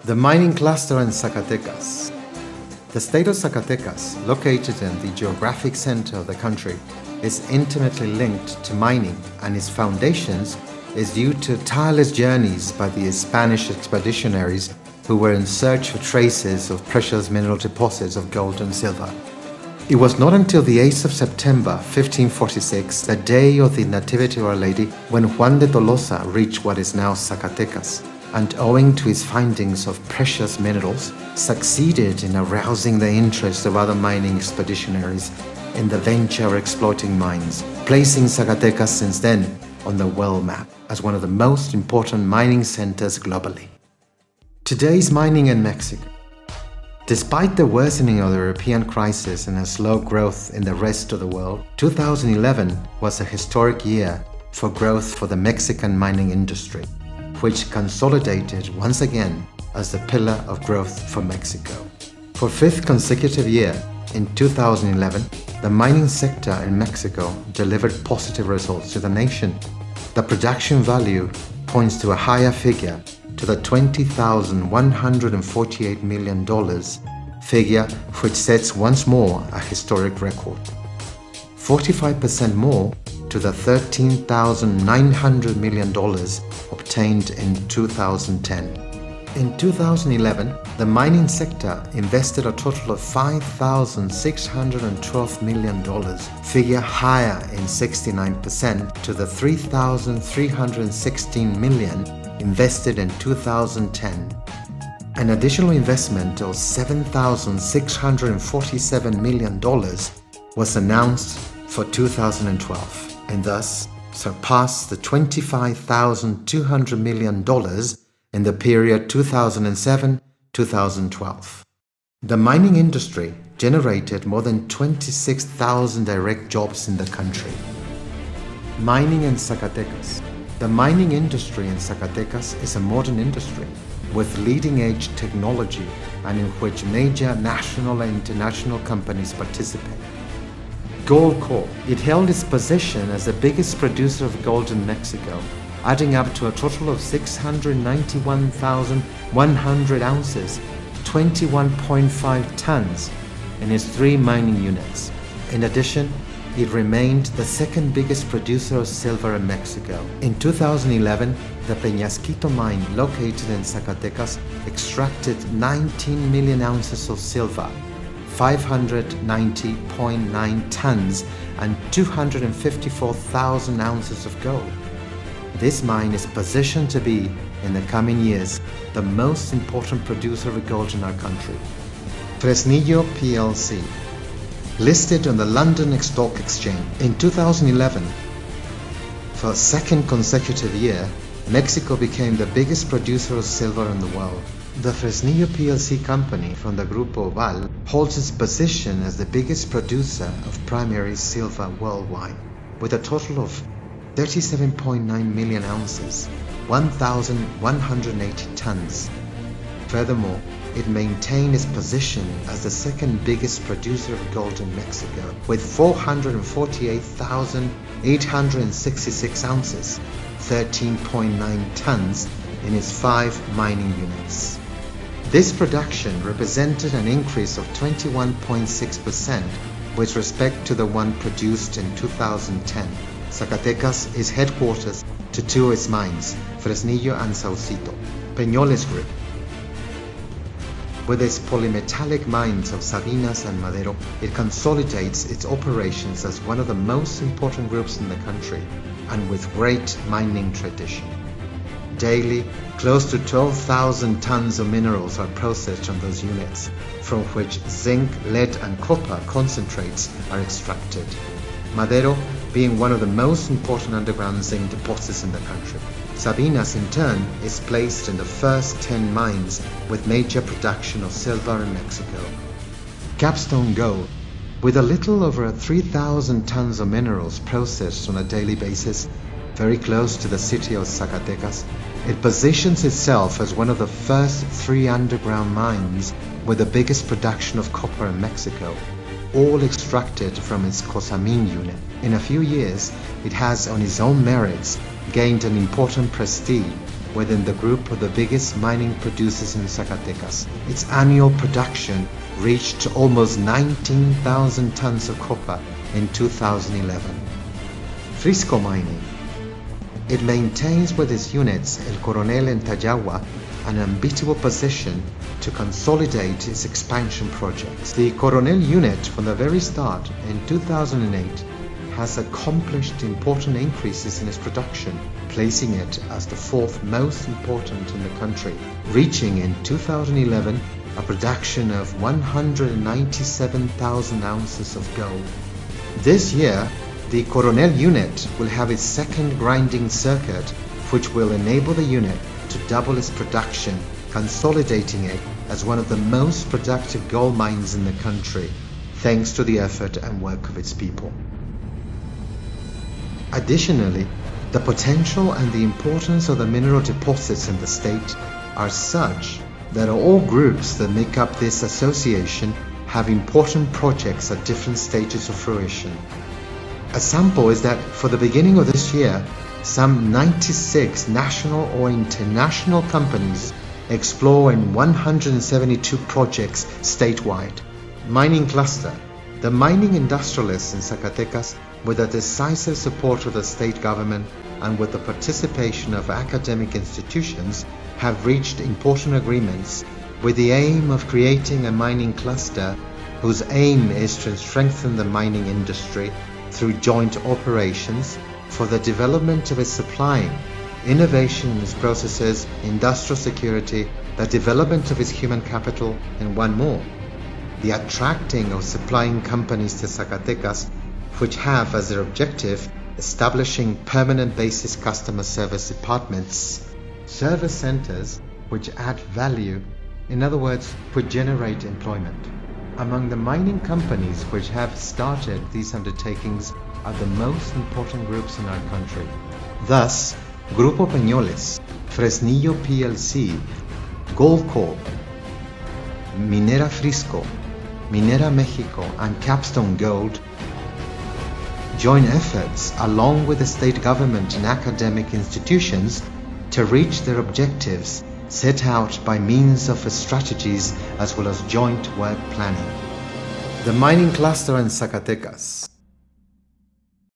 The mining cluster in Zacatecas. The state of Zacatecas, located in the geographic center of the country, is intimately linked to mining, and its foundations is due to tireless journeys by the Spanish expeditionaries who were in search for traces of precious mineral deposits of gold and silver. It was not until the 8th of September 1546, the day of the Nativity of Our Lady, when Juan de Tolosa reached what is now Zacatecas, and owing to his findings of precious minerals, succeeded in arousing the interest of other mining expeditionaries in the venture of exploiting mines, placing Zacatecas since then on the world map as one of the most important mining centers globally. Today's mining in Mexico. Despite the worsening of the European crisis and a slow growth in the rest of the world, 2011 was a historic year for growth for the Mexican mining industry, which consolidated once again as the pillar of growth for Mexico. For fifth consecutive year, in 2011, the mining sector in Mexico delivered positive results to the nation. The production value points to a higher figure, to the $20,148 million figure, which sets once more a historic record. 45% more to the $13,900 million obtained in 2010. In 2011, the mining sector invested a total of $5,612 million, figure higher in 69% to the $3,316 million invested in 2010. An additional investment of $7,647 million was announced for 2012, and thus surpassed the $25,200 million in the period 2007-2012. The mining industry generated more than 26,000 direct jobs in the country. Mining in Zacatecas. The mining industry in Zacatecas is a modern industry with leading-edge technology and in which major national and international companies participate. Gold Corp. It held its position as the biggest producer of gold in Mexico, adding up to a total of 691,100 ounces, 21.5 tons, in its 3 mining units. In addition, it remained the second biggest producer of silver in Mexico. In 2011, the Peñasquito mine, located in Zacatecas, extracted 19 million ounces of silver, 590.9 tons, and 254,000 ounces of gold. This mine is positioned to be, in the coming years, the most important producer of gold in our country. Fresnillo plc. Listed on the London Stock Exchange in 2011. For a second consecutive year, Mexico became the biggest producer of silver in the world. The Fresnillo plc company from the Grupo Val holds its position as the biggest producer of primary silver worldwide, with a total of 37.9 million ounces, 1,180 tons. Furthermore, it maintained its position as the second biggest producer of gold in Mexico, with 448,866 ounces, 13.9 tons, in its 5 mining units. This production represented an increase of 21.6% with respect to the one produced in 2010. Zacatecas is headquarters to 2 of its mines, Fresnillo and Saucito. Peñoles Group. With its polymetallic mines of Sabinas and Madero, it consolidates its operations as one of the most important groups in the country, and with great mining tradition. Daily, close to 12,000 tons of minerals are processed on those units, from which zinc, lead and copper concentrates are extracted. Madero being one of the most important underground zinc deposits in the country. Sabinas, in turn, is placed in the first 10 mines with major production of silver in Mexico. Capstone Gold. With a little over 3,000 tons of minerals processed on a daily basis, very close to the city of Zacatecas, it positions itself as one of the first 3 underground mines with the biggest production of copper in Mexico, all extracted from its Cozamin unit. In a few years, it has, on its own merits, gained an important prestige within the group of the biggest mining producers in Zacatecas. Its annual production reached almost 19,000 tons of copper in 2011. Frisco Mining. It maintains with its units El Coronel and Tayagua an unbeatable position to consolidate its expansion projects. The Coronel unit from the very start in 2008 has accomplished important increases in its production, placing it as the fourth most important in the country, reaching in 2011 a production of 197,000 ounces of gold. This year, the Coronel unit will have its second grinding circuit, which will enable the unit to double its production, consolidating it as one of the most productive gold mines in the country, thanks to the effort and work of its people. Additionally, the potential and the importance of the mineral deposits in the state are such that all groups that make up this association have important projects at different stages of fruition. A sample is that for the beginning of this year, some 96 national or international companies explore in 172 projects statewide. Mining cluster. The mining industrialists in Zacatecas, with the decisive support of the state government and with the participation of academic institutions, have reached important agreements with the aim of creating a mining cluster whose aim is to strengthen the mining industry through joint operations for the development of its supplying, innovation in its processes, industrial security, the development of its human capital, and one more, the attracting of supplying companies to Zacatecas, which have as their objective establishing permanent basis customer service departments, service centers which add value, in other words, which generate employment. Among the mining companies which have started these undertakings are the most important groups in our country. Thus, Grupo Peñoles, Fresnillo PLC, Goldcorp, Minera Frisco, Minera Mexico, and Capstone Gold join efforts along with the state government and academic institutions to reach their objectives set out by means of strategies as well as joint work planning. The mining cluster in Zacatecas.